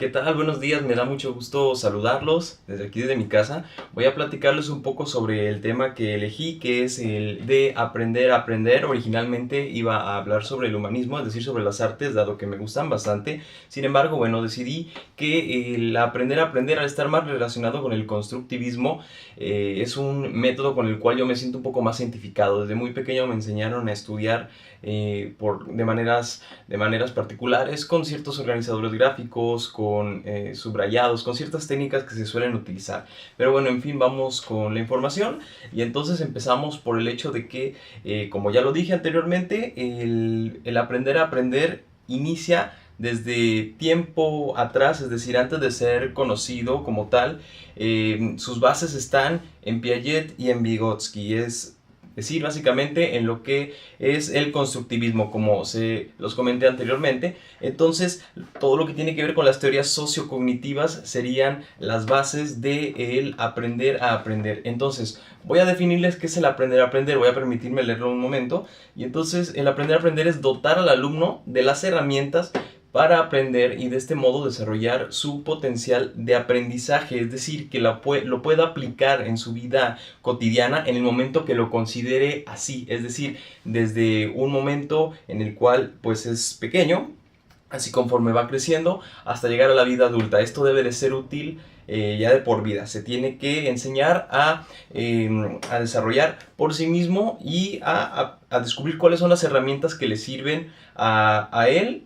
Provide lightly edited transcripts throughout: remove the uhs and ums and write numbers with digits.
¿Qué tal? Buenos días, me da mucho gusto saludarlos desde aquí, desde mi casa. Voy a platicarles un poco sobre el tema que elegí, que es el de aprender a aprender. Originalmente iba a hablar sobre el humanismo, es decir, sobre las artes, dado que me gustan bastante. Sin embargo, bueno, decidí que el aprender a aprender, al estar más relacionado con el constructivismo, es un método con el cual yo me siento un poco más identificado. Desde muy pequeño me enseñaron a estudiar de maneras particulares, con ciertos organizadores gráficos, con subrayados, con ciertas técnicas que se suelen utilizar. Pero bueno, en fin, vamos con la información. Y entonces empezamos por el hecho de que, como ya lo dije anteriormente, el aprender a aprender inicia desde tiempo atrás, es decir, antes de ser conocido como tal. Sus bases están en Piaget y en Vygotsky, es decir, básicamente en lo que es el constructivismo, como se los comenté anteriormente. Entonces, todo lo que tiene que ver con las teorías sociocognitivas serían las bases de el aprender a aprender. Entonces, voy a definirles qué es el aprender a aprender, voy a permitirme leerlo un momento. Y entonces, el aprender a aprender es dotar al alumno de las herramientas para aprender y de este modo desarrollar su potencial de aprendizaje, es decir, que lo pueda aplicar en su vida cotidiana en el momento que lo considere así, es decir, desde un momento en el cual pues es pequeño, así conforme va creciendo hasta llegar a la vida adulta. Esto debe de ser útil ya de por vida. Se tiene que enseñar a desarrollar por sí mismo y a descubrir cuáles son las herramientas que le sirven a él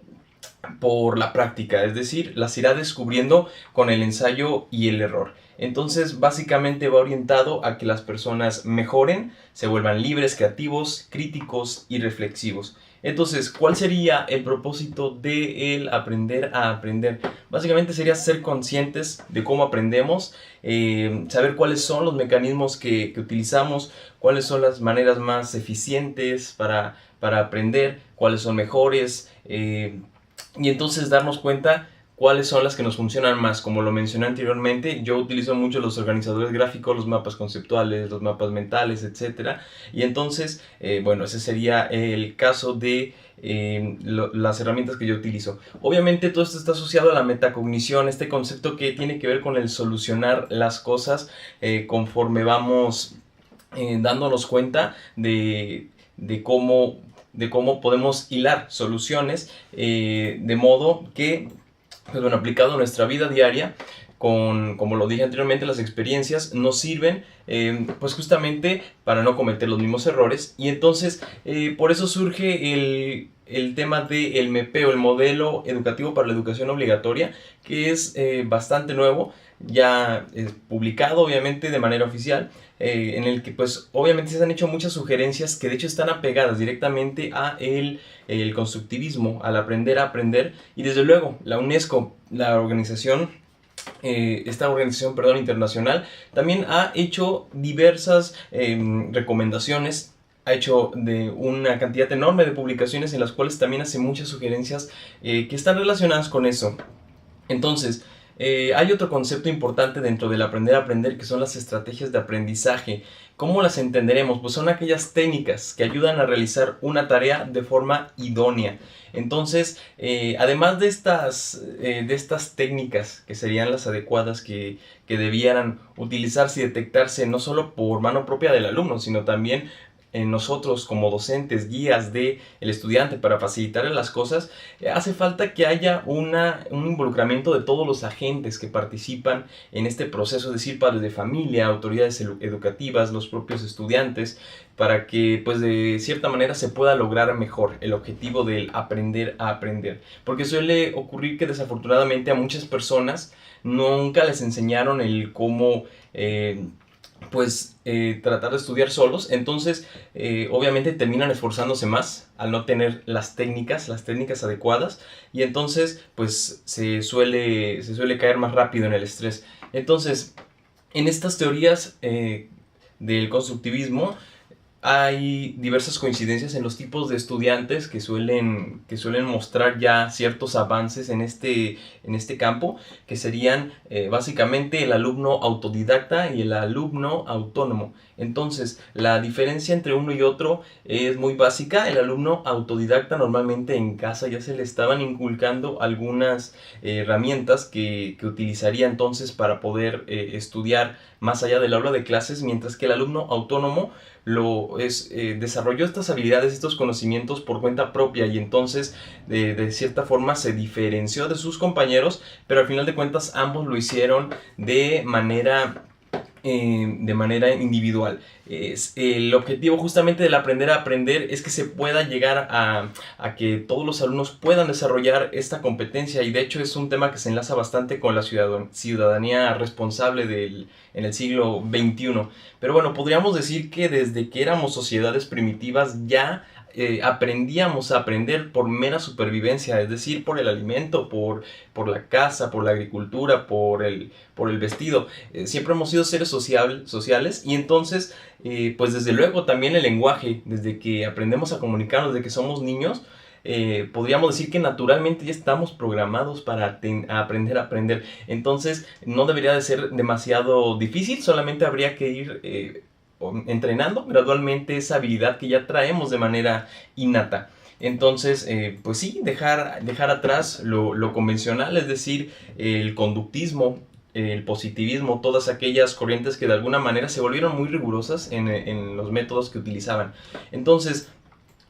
por la práctica, es decir, las irá descubriendo con el ensayo y el error. Entonces, básicamente va orientado a que las personas mejoren, se vuelvan libres, creativos, críticos y reflexivos. Entonces, ¿cuál sería el propósito de el aprender a aprender? Básicamente sería ser conscientes de cómo aprendemos, saber cuáles son los mecanismos que utilizamos, cuáles son las maneras más eficientes para aprender, cuáles son mejores, y entonces darnos cuenta cuáles son las que nos funcionan más. Como lo mencioné anteriormente, yo utilizo mucho los organizadores gráficos, los mapas conceptuales, los mapas mentales, etcétera. Y entonces, bueno, ese sería el caso de las herramientas que yo utilizo. Obviamente todo esto está asociado a la metacognición, este concepto que tiene que ver con el solucionar las cosas conforme vamos dándonos cuenta de cómo podemos hilar soluciones de modo que, pues bueno, aplicado a nuestra vida diaria, como lo dije anteriormente, las experiencias nos sirven pues justamente para no cometer los mismos errores. Y entonces por eso surge el tema del MEPEO, el modelo educativo para la educación obligatoria, que es bastante nuevo, ya publicado obviamente de manera oficial, en el que pues obviamente se han hecho muchas sugerencias que de hecho están apegadas directamente a el constructivismo, al aprender a aprender. Y desde luego la UNESCO, esta organización, perdón, internacional, también ha hecho diversas recomendaciones, ha hecho de una cantidad enorme de publicaciones en las cuales también hace muchas sugerencias que están relacionadas con eso. Entonces, hay otro concepto importante dentro del aprender a aprender, que son las estrategias de aprendizaje. ¿Cómo las entenderemos? Pues son aquellas técnicas que ayudan a realizar una tarea de forma idónea. Entonces, además de estas técnicas que serían las adecuadas que debieran utilizarse y detectarse no solo por mano propia del alumno, sino también en nosotros como docentes, guías del estudiante para facilitarle las cosas, hace falta que haya un involucramiento de todos los agentes que participan en este proceso, es decir, padres de familia, autoridades educativas, los propios estudiantes, para que pues de cierta manera se pueda lograr mejor el objetivo del aprender a aprender. Porque suele ocurrir que desafortunadamente a muchas personas nunca les enseñaron el cómo tratar de estudiar solos. Entonces obviamente terminan esforzándose más al no tener las técnicas adecuadas, y entonces pues se suele caer más rápido en el estrés. Entonces, en estas teorías del constructivismo hay diversas coincidencias en los tipos de estudiantes que suelen mostrar ya ciertos avances en este campo, que serían básicamente el alumno autodidacta y el alumno autónomo. Entonces, la diferencia entre uno y otro es muy básica. El alumno autodidacta normalmente en casa ya se le estaban inculcando algunas herramientas que utilizaría entonces para poder estudiar más allá del aula de clases, mientras que el alumno autónomo desarrolló estas habilidades, estos conocimientos por cuenta propia, y entonces de cierta forma se diferenció de sus compañeros, pero al final de cuentas ambos lo hicieron de manera individual. El objetivo justamente del aprender a aprender es que se pueda llegar a que todos los alumnos puedan desarrollar esta competencia, y de hecho es un tema que se enlaza bastante con la ciudadanía responsable en el siglo XXI. Pero bueno, podríamos decir que desde que éramos sociedades primitivas ya aprendíamos a aprender por mera supervivencia, es decir, por el alimento, por la casa, por la agricultura, por el vestido. Siempre hemos sido seres sociales, y entonces, pues desde luego también el lenguaje, desde que aprendemos a comunicarnos, desde que somos niños, podríamos decir que naturalmente ya estamos programados para aprender a aprender. Entonces no debería de ser demasiado difícil, solamente habría que ir entrenando gradualmente esa habilidad que ya traemos de manera innata. Entonces, pues sí, dejar atrás lo convencional, es decir, el conductismo, el positivismo, todas aquellas corrientes que de alguna manera se volvieron muy rigurosas en los métodos que utilizaban. Entonces,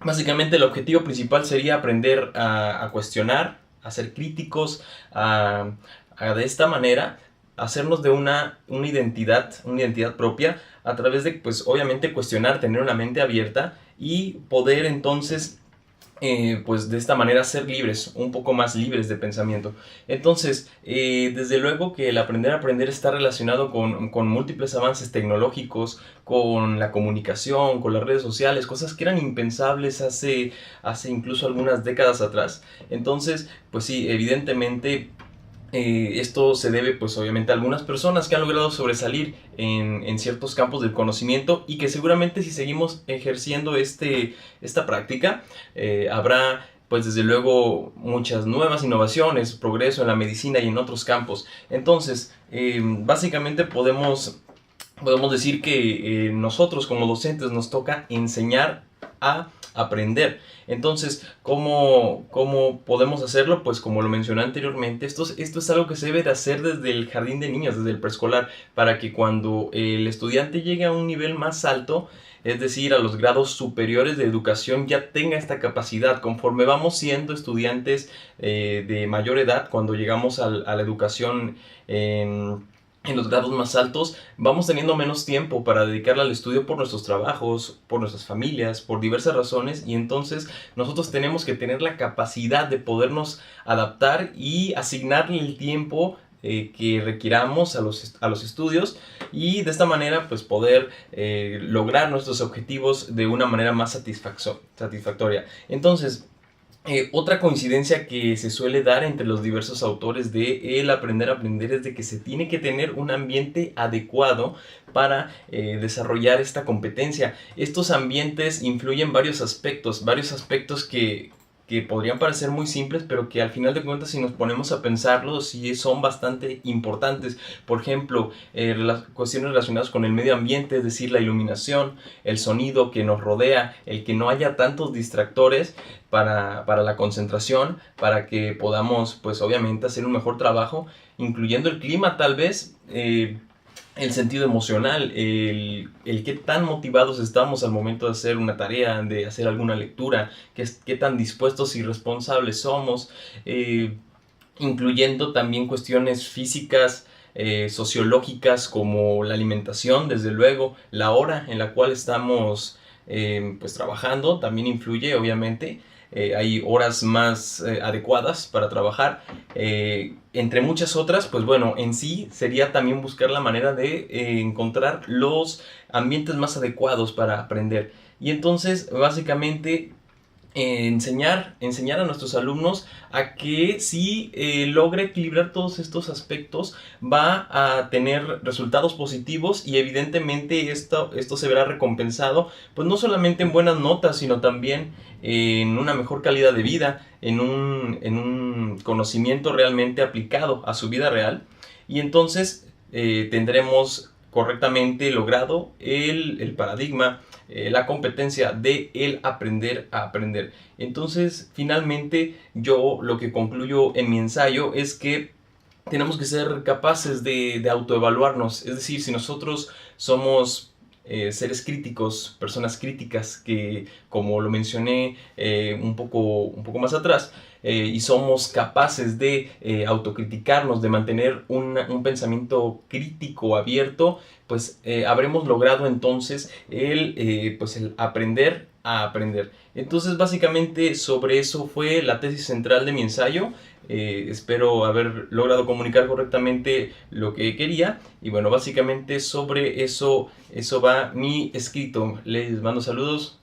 básicamente el objetivo principal sería aprender a cuestionar, a ser críticos, de esta manera hacernos de una identidad propia, a través de, pues obviamente, cuestionar, tener una mente abierta y poder entonces pues de esta manera ser libres, un poco más libres de pensamiento. Entonces, desde luego que el aprender a aprender está relacionado con múltiples avances tecnológicos, con la comunicación, con las redes sociales, cosas que eran impensables hace incluso algunas décadas atrás. Entonces, pues sí, evidentemente esto se debe, pues obviamente, a algunas personas que han logrado sobresalir en ciertos campos del conocimiento, y que seguramente si seguimos ejerciendo esta práctica, habrá, pues desde luego, muchas nuevas innovaciones, progreso en la medicina y en otros campos. Entonces, básicamente podemos decir que nosotros como docentes nos toca enseñar a aprender. Entonces, ¿cómo podemos hacerlo? Pues como lo mencioné anteriormente, esto es algo que se debe de hacer desde el jardín de niños, desde el preescolar, para que cuando el estudiante llegue a un nivel más alto, es decir, a los grados superiores de educación, ya tenga esta capacidad. Conforme vamos siendo estudiantes de mayor edad, cuando llegamos a la educación en los grados más altos, vamos teniendo menos tiempo para dedicarle al estudio por nuestros trabajos, por nuestras familias, por diversas razones, y entonces nosotros tenemos que tener la capacidad de podernos adaptar y asignarle el tiempo que requiramos a los estudios, y de esta manera pues poder lograr nuestros objetivos de una manera más satisfactoria. Entonces, otra coincidencia que se suele dar entre los diversos autores de el aprender a aprender es de que se tiene que tener un ambiente adecuado para desarrollar esta competencia. Estos ambientes influyen varios aspectos que podrían parecer muy simples, pero que al final de cuentas, si nos ponemos a pensarlo, sí son bastante importantes. Por ejemplo, las cuestiones relacionadas con el medio ambiente, es decir, la iluminación, el sonido que nos rodea, el que no haya tantos distractores para la concentración, para que podamos, pues obviamente, hacer un mejor trabajo, incluyendo el clima tal vez, el sentido emocional, el qué tan motivados estamos al momento de hacer una tarea, de hacer alguna lectura, qué tan dispuestos y responsables somos, incluyendo también cuestiones físicas, sociológicas, como la alimentación, desde luego, la hora en la cual estamos pues trabajando también influye, obviamente. Hay horas más adecuadas para trabajar, entre muchas otras. Pues bueno, en sí sería también buscar la manera de encontrar los ambientes más adecuados para aprender. Y entonces, básicamente, enseñar a nuestros alumnos a que si logra equilibrar todos estos aspectos va a tener resultados positivos y evidentemente esto se verá recompensado pues no solamente en buenas notas sino también en una mejor calidad de vida, en un conocimiento realmente aplicado a su vida real y entonces tendremos correctamente logrado el paradigma, la competencia de el aprender a aprender. Entonces, finalmente, yo lo que concluyo en mi ensayo es que tenemos que ser capaces de autoevaluarnos. Es decir, si nosotros somos seres críticos, personas críticas que, como lo mencioné un poco más atrás, y somos capaces de autocriticarnos, de mantener un pensamiento crítico abierto, pues habremos logrado entonces pues el aprender a aprender. Entonces básicamente sobre eso fue la tesis central de mi ensayo. Espero haber logrado comunicar correctamente lo que quería y bueno, básicamente sobre eso va mi escrito. Les mando saludos.